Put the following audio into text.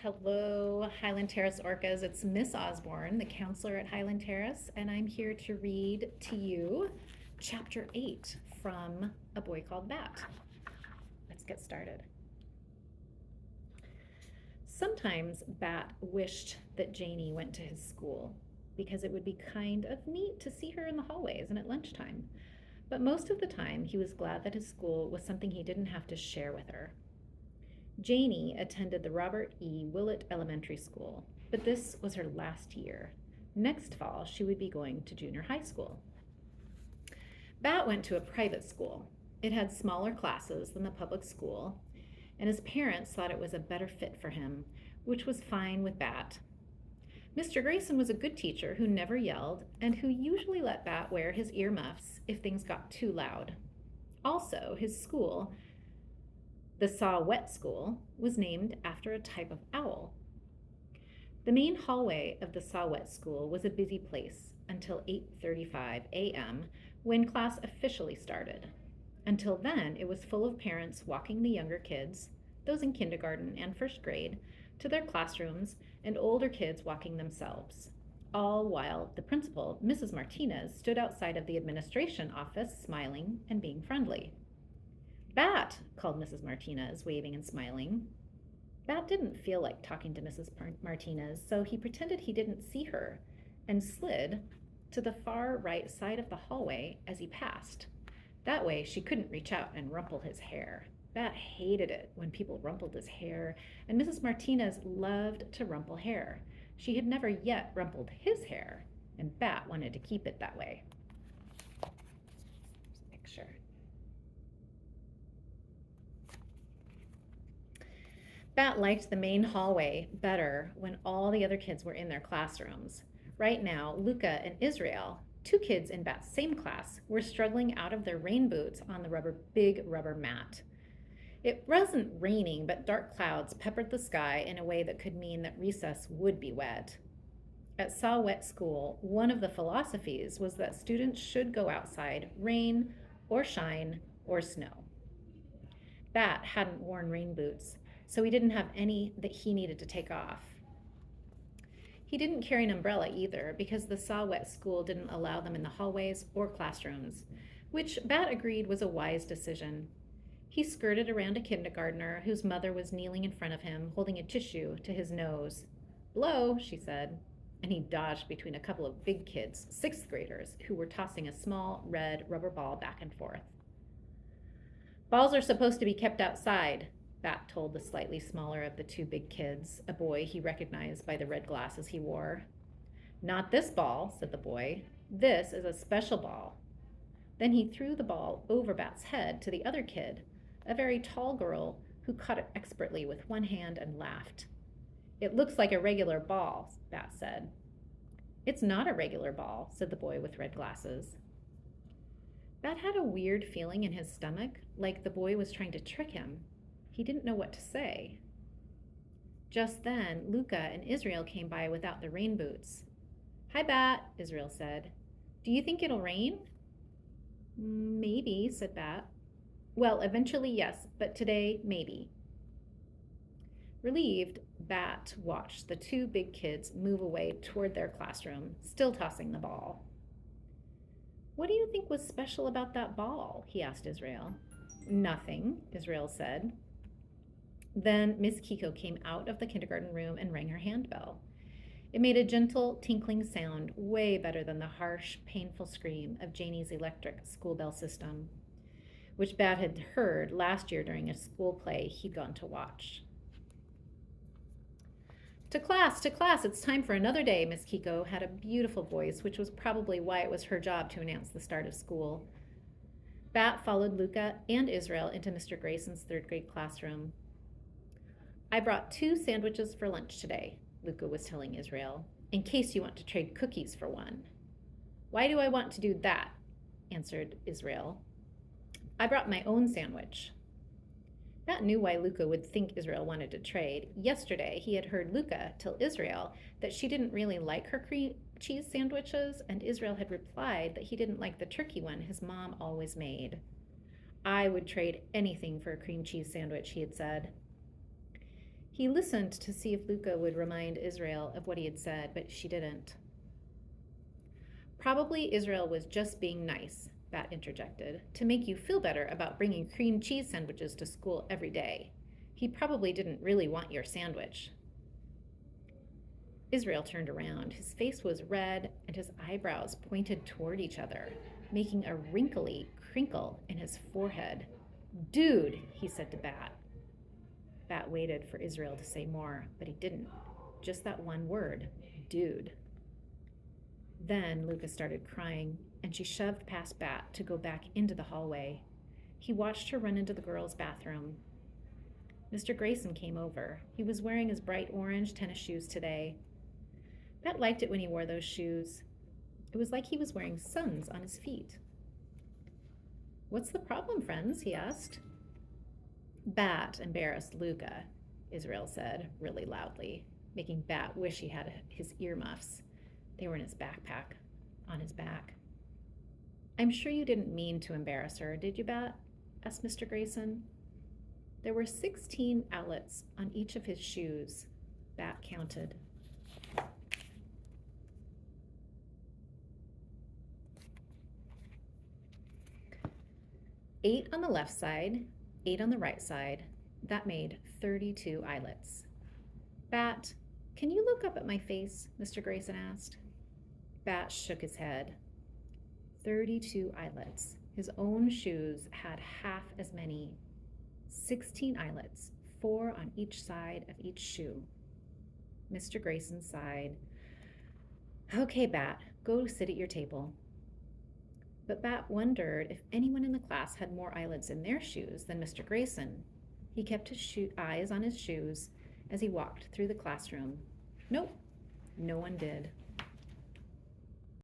Hello, Highland Terrace Orcas. It's Miss Osborne, the counselor at Highland Terrace, and I'm here to read to you Chapter 8 from A Boy Called Bat. Let's get started. Sometimes Bat wished that Janie went to his school because it would be kind of neat to see her in the hallways and at lunchtime. But most of the time, he was glad that his school was something he didn't have to share with her. Janie attended the Robert E. Willett Elementary School, but this was her last year. Next fall, she would be going to junior high school. Bat went to a private school. It had smaller classes than the public school, and his parents thought it was a better fit for him, which was fine with Bat. Mr. Grayson was a good teacher who never yelled and who usually let Bat wear his earmuffs if things got too loud. Also, his school, the Saw-Whet School, was named after a type of owl. The main hallway of the Saw-Whet School was a busy place until 8:35 a.m. when class officially started. Until then, it was full of parents walking the younger kids, those in kindergarten and first grade, to their classrooms and older kids walking themselves, all while the principal, Mrs. Martinez, stood outside of the administration office smiling and being friendly. Bat, called Mrs. Martinez, waving and smiling. Bat didn't feel like talking to Mrs. Martinez, so he pretended he didn't see her and slid to the far right side of the hallway as he passed. That way, she couldn't reach out and rumple his hair. Bat hated it when people rumpled his hair, and Mrs. Martinez loved to rumple hair. She had never yet rumpled his hair, and Bat wanted to keep it that way. Here's a picture. Bat liked the main hallway better when all the other kids were in their classrooms. Right now, Luca and Israel, two kids in Bat's same class, were struggling out of their rain boots on the big rubber mat. It wasn't raining, but dark clouds peppered the sky in a way that could mean that recess would be wet. At Saw-Whet School, one of the philosophies was that students should go outside, rain or shine or snow. Bat hadn't worn rain boots, so he didn't have any that he needed to take off. He didn't carry an umbrella either because the Saw-Whet School didn't allow them in the hallways or classrooms, which Bat agreed was a wise decision. He skirted around a kindergartner whose mother was kneeling in front of him, holding a tissue to his nose. "Blow," she said, and he dodged between a couple of big kids, sixth graders, who were tossing a small red rubber ball back and forth. "Balls are supposed to be kept outside," Bat told the slightly smaller of the two big kids, a boy he recognized by the red glasses he wore. "Not this ball," said the boy. "This is a special ball." Then he threw the ball over Bat's head to the other kid, a very tall girl who caught it expertly with one hand and laughed. "It looks like a regular ball," Bat said. "It's not a regular ball," said the boy with red glasses. Bat had a weird feeling in his stomach, like the boy was trying to trick him. He didn't know what to say. Just then, Luca and Israel came by without their rain boots. "Hi, Bat," Israel said. "Do you think it'll rain?" "Maybe," said Bat. "Well, eventually, yes, but today, maybe." Relieved, Bat watched the two big kids move away toward their classroom, still tossing the ball. "What do you think was special about that ball?" he asked Israel. "Nothing," Israel said. Then Miss Kiko came out of the kindergarten room and rang her handbell. It made a gentle, tinkling sound, way better than the harsh, painful scream of Janie's electric school bell system, which Bat had heard last year during a school play he'd gone to watch. To class, it's time for another day." Miss Kiko had a beautiful voice, which was probably why it was her job to announce the start of school. Bat followed Luca and Israel into Mr. Grayson's third grade classroom. "I brought 2 sandwiches for lunch today," Luca was telling Israel, "in case you want to trade cookies for one." "Why do I want to do that?" answered Israel. "I brought my own sandwich." Bat knew why Luca would think Israel wanted to trade. Yesterday, he had heard Luca tell Israel that she didn't really like her cream cheese sandwiches, and Israel had replied that he didn't like the turkey one his mom always made. "I would trade anything for a cream cheese sandwich," he had said. He listened to see if Luca would remind Israel of what he had said, but she didn't. Probably Israel was just being nice, Bat interjected, to make you feel better about bringing cream cheese sandwiches to school every day. He probably didn't really want your sandwich. Israel turned around. His face was red and his eyebrows pointed toward each other, making a wrinkly crinkle in his forehead. Dude, he said to Bat. Bat waited for Israel to say more, but he didn't. Just that one word, dude. Then Lucas started crying, and she shoved past Bat to go back into the hallway. He watched her run into the girls' bathroom. Mr. Grayson came over. He was wearing his bright orange tennis shoes today. Bat liked it when he wore those shoes. It was like he was wearing suns on his feet. What's the problem, friends? He asked. Bat embarrassed Luca, Israel said really loudly, making Bat wish he had his earmuffs. They were in his backpack, on his back. I'm sure you didn't mean to embarrass her, did you, Bat? Asked Mr. Grayson. There were 16 eyelets on each of his shoes, Bat counted. Eight on the left side, 8 on the right side. That made 32 eyelets. Bat, can you look up at my face? Mr. Grayson asked. Bat shook his head. 32 eyelets. His own shoes had half as many. 16 eyelets, 4 on each side of each shoe. Mr. Grayson sighed. Okay, Bat, go sit at your table. But Bat wondered if anyone in the class had more eyelets in their shoes than Mr. Grayson. He kept his eyes on his shoes as he walked through the classroom. Nope, no one did.